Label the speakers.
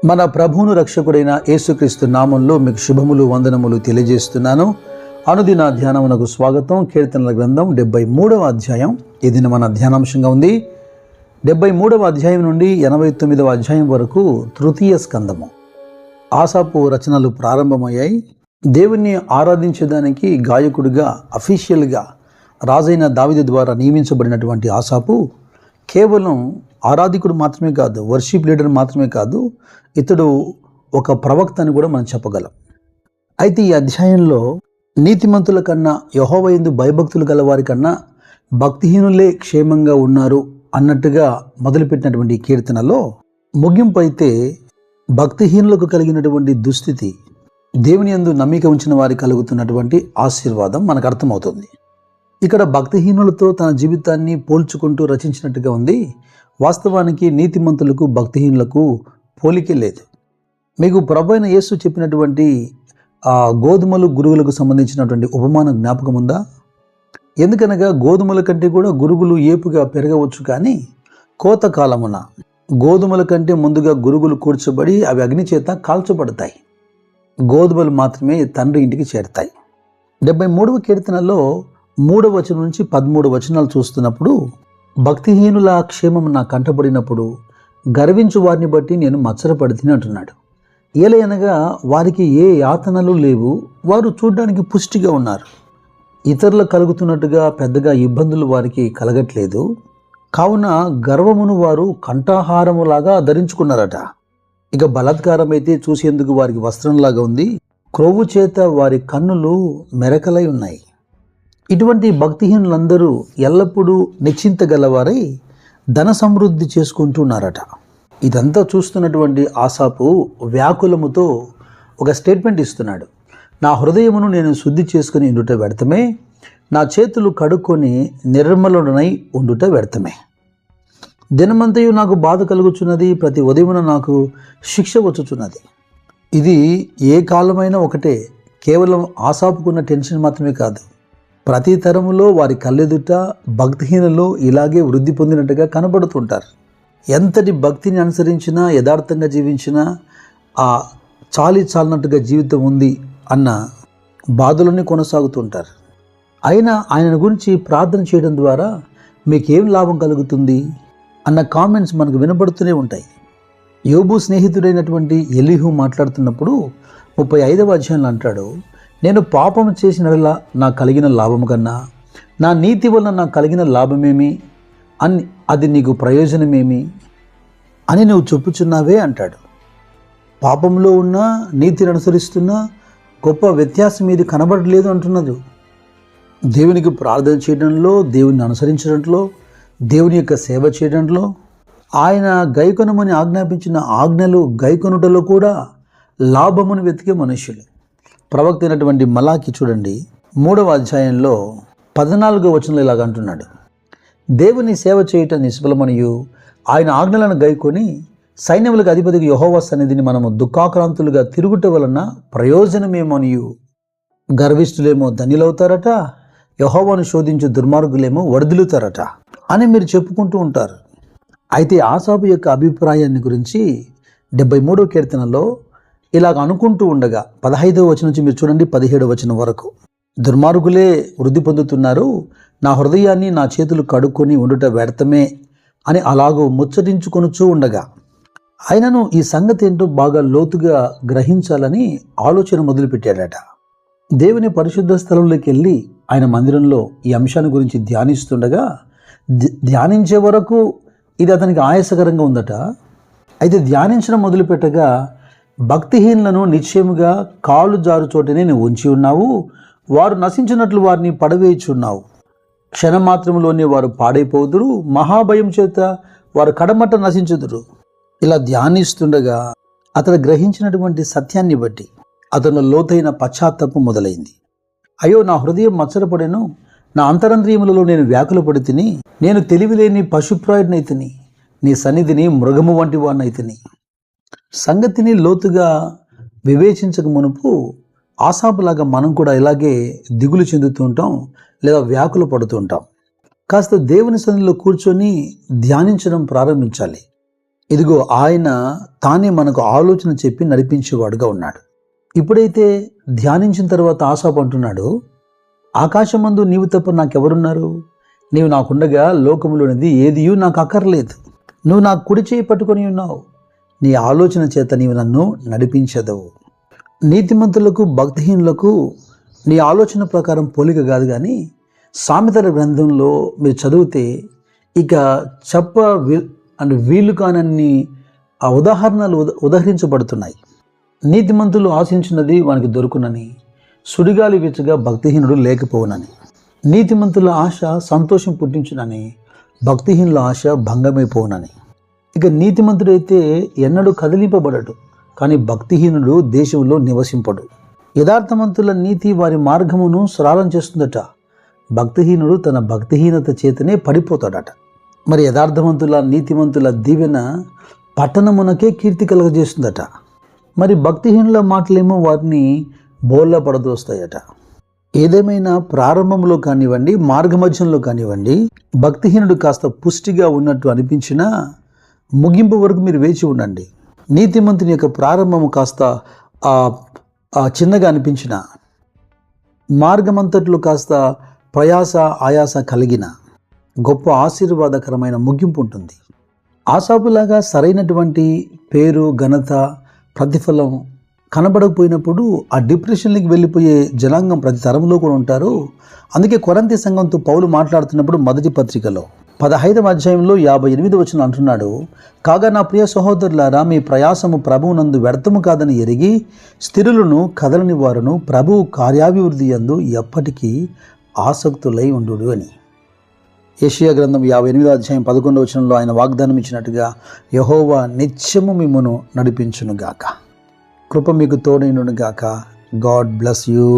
Speaker 1: మన ప్రభువును రక్షకుడైన యేసుక్రీస్తు నామంలో మీకు శుభములు వందనములు తెలియజేస్తున్నాను. అనుదిన ధ్యానమునకు స్వాగతం. కీర్తనల గ్రంథం 73వ అధ్యాయం ఇది మన ధ్యానాంశంగా ఉంది. 73వ అధ్యాయం నుండి 89వ అధ్యాయం వరకు తృతీయ స్కందము. ఆసాపు రచనలు ప్రారంభమయ్యాయి. దేవుణ్ణి ఆరాధించేదానికి గాయకుడిగా అఫీషియల్గా రాజైన దావీదు ద్వారా నియమించబడినటువంటి ఆసాపు కేవలం ఆరాధికుడు మాత్రమే కాదు, వర్షిప్ లీడర్ మాత్రమే కాదు, ఇతడు ఒక ప్రవక్త అని కూడా మనం చెప్పగలం. అయితే ఈ అధ్యాయంలో నీతిమంతుల కన్నా, యెహోవా యందు భయభక్తులు గల వారి కన్నా భక్తిహీనులే క్షేమంగా ఉన్నారు అన్నట్టుగా మొదలుపెట్టినటువంటి కీర్తనలో ముగింపు అయితే భక్తిహీనులకు కలిగినటువంటి దుస్థితి, దేవుని యందు నమ్మిక ఉంచిన వారికి కలుగుతున్నటువంటి ఆశీర్వాదం మనకు అర్థమవుతుంది. ఇక్కడ భక్తిహీనులతో తన జీవితాన్ని పోల్చుకుంటూ రచించినట్టుగా ఉంది. వాస్తవానికి నీతిమంతులకు భక్తిహీనులకు పోలికే లేదు. మీకు ప్రభువైన యేసు చెప్పినటువంటి గోధుమలు గురుగులకు సంబంధించినటువంటి ఉపమానం జ్ఞాపకం ఉందా? ఎందుకనగా గోధుమల కంటే కూడా గురుగులు ఏపుగా పెరగవచ్చు, కానీ కోతకాలమున గోధుమల కంటే ముందుగా గురుగులు కూర్చోబడి అవి అగ్ని చేత కాల్చబడతాయి. గోధుమలు మాత్రమే తండ్రి ఇంటికి చేరుతాయి. 73వ కీర్తనలో 3వ వచనం నుంచి 13 వచనాలు చూస్తున్నప్పుడు, భక్తిహీనుల క్షేమం నా కంటపడినప్పుడు గర్వించు వారిని బట్టి నేను మత్సరపడితిని అంటున్నాడు. ఏలయనగా వారికి ఏ యాతనలు లేవు, వారు చూడ్డానికి పుష్టిగా ఉన్నారు. ఇతరులకు కలుగుతున్నట్టుగా పెద్దగా ఇబ్బందులు వారికి కలగట్లేదు. కావున గర్వమును వారు కంఠాహారములాగా ధరించుకున్నారట. ఇక బలాత్కారం అయితే చూసేందుకు వారికి వస్త్రంలాగా ఉంది. క్రొవ్వు చేత వారి కన్నులు మెరకలై ఉన్నాయి. ఇటువంటి భక్తిహీనులందరూ ఎల్లప్పుడూ నిశ్చింతగలవారై ధన సమృద్ధి చేసుకుంటున్నారట. ఇదంతా చూస్తున్నటువంటి ఆసాపు వ్యాకులముతో ఒక స్టేట్మెంట్ ఇస్తున్నాడు. నా హృదయమును నేను శుద్ధి చేసుకుని ఉండుట వ్యర్థమే, నా చేతులు కడుక్కొని నిర్మలుడనై ఉండుట వ్యర్థమే. దినమంతయు నాకు బాధ కలుగుచున్నది, ప్రతి ఉదయమున నాకు శిక్ష వచ్చుచున్నది. ఇది ఏ కాలమైనా ఒకటే. కేవలం ఆసాపుకున్న టెన్షన్ మాత్రమే కాదు, ప్రతి తరములో వారి కళ్ళెదుట భక్తిహీనులు ఇలాగే వృద్ధి పొందినట్టుగా కనబడుతుంటారు. ఎంతటి భక్తిని అనుసరించినా, యథార్థంగా జీవించినా ఆ చాలినట్టుగా జీవితం ఉంది అన్న బాధలోనే కొనసాగుతుంటారు. అయినా ఆయన గురించి ప్రార్థన చేయడం ద్వారా మీకేం లాభం కలుగుతుంది అన్న కామెంట్స్ మనకు వినబడుతూనే ఉంటాయి. యోబు స్నేహితుడైనటువంటి ఎలీహు మాట్లాడుతున్నప్పుడు 35వ అధ్యాయంలో అంటాడు, నేను పాపం చేసినలా నాకు కలిగిన లాభము కన్నా నా నీతి వలన నాకు కలిగిన లాభమేమి, అది నీకు ప్రయోజనమేమి అని నువ్వు చెప్పుచున్నావే అంటాడు. పాపంలో ఉన్న నీతిని అనుసరిస్తున్న గొప్ప వ్యత్యాసం ఇది కనబడలేదు అంటున్నది. దేవునికి ప్రార్థన చేయడంలో, దేవుని అనుసరించడంలో, దేవుని యొక్క సేవ చేయడంలో, ఆయన గైకొనమని ఆజ్ఞాపించిన ఆజ్ఞలు గైకొనుటలో కూడా లాభమును వెతికే మనుషులు. ప్రవక్త అయినటువంటి మలాకి చూడండి, 3వ అధ్యాయంలో 14వ వచనంలో ఇలాగ అంటున్నాడు, దేవుని సేవ చేయటం నిష్ఫలమనియు ఆయన ఆజ్ఞలను గైకొని సైన్యములకు అధిపతికి యెహోవా సన్నిధిని మనము దుఃఖాక్రాంతులుగా తిరుగుట వలన ప్రయోజనమేమనియు. గర్విష్ఠులేమో ధన్యులవుతారట, యెహోవాను శోధించు దుర్మార్గులేమో వర్ధిల్లుతారట అని మీరు చెప్పుకుంటూ ఉంటారు. అయితే ఆసాపు యొక్క అభిప్రాయాన్ని గురించి 73వ కీర్తనలో ఇలాగ అనుకుంటూ ఉండగా 15వ వచనం నుంచి మీరు చూడండి 17వ వచనం వరకు, దుర్మార్గులే వృద్ధి పొందుతున్నారు, నా హృదయాన్ని నా చేతులు కడుక్కొని ఉండుట వ్యర్థమే అని అలాగూ ముచ్చటించుకొనుచూ ఉండగా, ఆయనను ఈ సంగతి ఏంటో బాగా లోతుగా గ్రహించాలని ఆలోచన మొదలుపెట్టాడట. దేవుని పరిశుద్ధ స్థలంలోకి వెళ్ళి ఆయన మందిరంలో ఈ అంశాన్ని గురించి ధ్యానిస్తుండగా, ధ్యానించే వరకు ఇది అతనికి ఆయాసకరంగా ఉందట. అయితే ధ్యానించడం మొదలుపెట్టగా, భక్తిహీనులను నిశ్చయముగా కాళ్ళు జారు చోటనే నువ్వు ఉంచి ఉన్నావు, వారు నశించినట్లు వారిని పడవేయుచున్నావు. క్షణమాత్రములోనే వారు పాడైపోదురు, మహాభయం చేత వారు కడమట నశించుదురు. ఇలా ధ్యానిస్తుండగా అతడు గ్రహించినటువంటి సత్యాన్ని బట్టి అతను లోతైన పశ్చాత్తాపం మొదలైంది. అయ్యో, నా హృదయం మత్సరపడెను, నా అంతరంద్రియములలో నేను వ్యాకుల పడితిని, నేను తెలివిలేని పశుప్రాయుడినైతిని, నీ సన్నిధిని మృగము వంటి వాడినైతిని. సంగతిని లోతుగా వివేచించక మునుపు ఆసాపులాగా మనం కూడా ఇలాగే దిగులు చెందుతూ ఉంటాం, లేదా వ్యాకుల పడుతూ ఉంటాం. కాస్త దేవుని సన్నిధిలో కూర్చొని ధ్యానించడం ప్రారంభించాలి. ఇదిగో ఆయన తానే మనకు ఆలోచన చెప్పి నడిపించేవాడుగా ఉన్నాడు. ఇప్పుడైతే ధ్యానించిన తర్వాత ఆసాపు అంటున్నాడు, ఆకాశమందు నీవు తప్ప నాకెవరున్నారు? నీవు నాకుండగా లోకములోనిది ఏదియూ నాకు అక్కర్లేదు. నువ్వు నా కుడి చేయి పట్టుకొని ఉన్నావు. నీ ఆలోచన చేత నీవు నన్ను నడిపించదవు. నీతిమంతులకు భక్తిహీనులకు నీ ఆలోచన ప్రకారం పోలిక కాదు, కానీ సామెతల గ్రంథంలో మీరు చదివితే ఇక వీలు కానన్ని ఆ ఉదాహరణలు ఉదహరించబడుతున్నాయి. నీతిమంతులు ఆశించినది వానికి దొరుకునని, సుడిగాలి వీచగా భక్తిహీనుడు లేకపోవునని. నీతిమంతుల ఆశ సంతోషం పుట్టించునని, భక్తిహీనుల ఆశ భంగమైపోవునని. ఇక నీతిమంతుడైతే ఎన్నడూ కదిలింపబడడు, కానీ భక్తిహీనుడు దేశంలో నివసింపడు. యథార్థవంతుల నీతి వారి మార్గమును సరళం చేస్తుందట, భక్తిహీనుడు తన భక్తిహీనత చేతనే పడిపోతాడట. మరి యథార్థవంతుల నీతిమంతుల దీవెన పట్టణమునకే కీర్తి కలగజేస్తుందట. మరి భక్తిహీనుల మాటలేమో వారిని బోర్లా పడదోస్తాయట. ఏదేమైనా ప్రారంభంలో కానివ్వండి, మార్గమధ్యంలో కానివ్వండి, భక్తిహీనుడు కాస్త పుష్టిగా ఉన్నట్టు అనిపించినా ముగింపు వరకు మీరు వేచి ఉండండి. నీతిమంతుని యొక్క ప్రారంభము కాస్త చిన్నగా అనిపించిన, మార్గమంతట్లో కాస్త ప్రయాస ఆయాస కలిగిన గొప్ప ఆశీర్వాదకరమైన ముగింపు ఉంటుంది. ఆసాపులాగా సరైనటువంటి పేరు, ఘనత, ప్రతిఫలం కనబడకపోయినప్పుడు ఆ డిప్రెషన్కి వెళ్ళిపోయే జనాంగం ప్రతి తరంలో కూడా ఉంటారు. అందుకే కొరింథీ సంఘంతో పౌలు మాట్లాడుతున్నప్పుడు మొదటి పత్రికలో 15వ అధ్యాయంలో 58వ వచనం అంటున్నాడు, కాగా నా ప్రియ సహోదరులారా, మీ ప్రయాసము ప్రభువునందు వ్యర్థము కాదని ఎరిగి స్థిరులను కదలని వారును ప్రభువు కార్యాభివృద్ధి యందు ఎప్పటికీ ఆసక్తులై ఉండు అని. యెషయా గ్రంథం 58వ అధ్యాయం 11వ వచనంలో ఆయన వాగ్దానం ఇచ్చినట్టుగా యెహోవా నిత్యము మిమ్మును నడిపించునుగాక. కృప మీకు తోడైనను గాక. God bless you.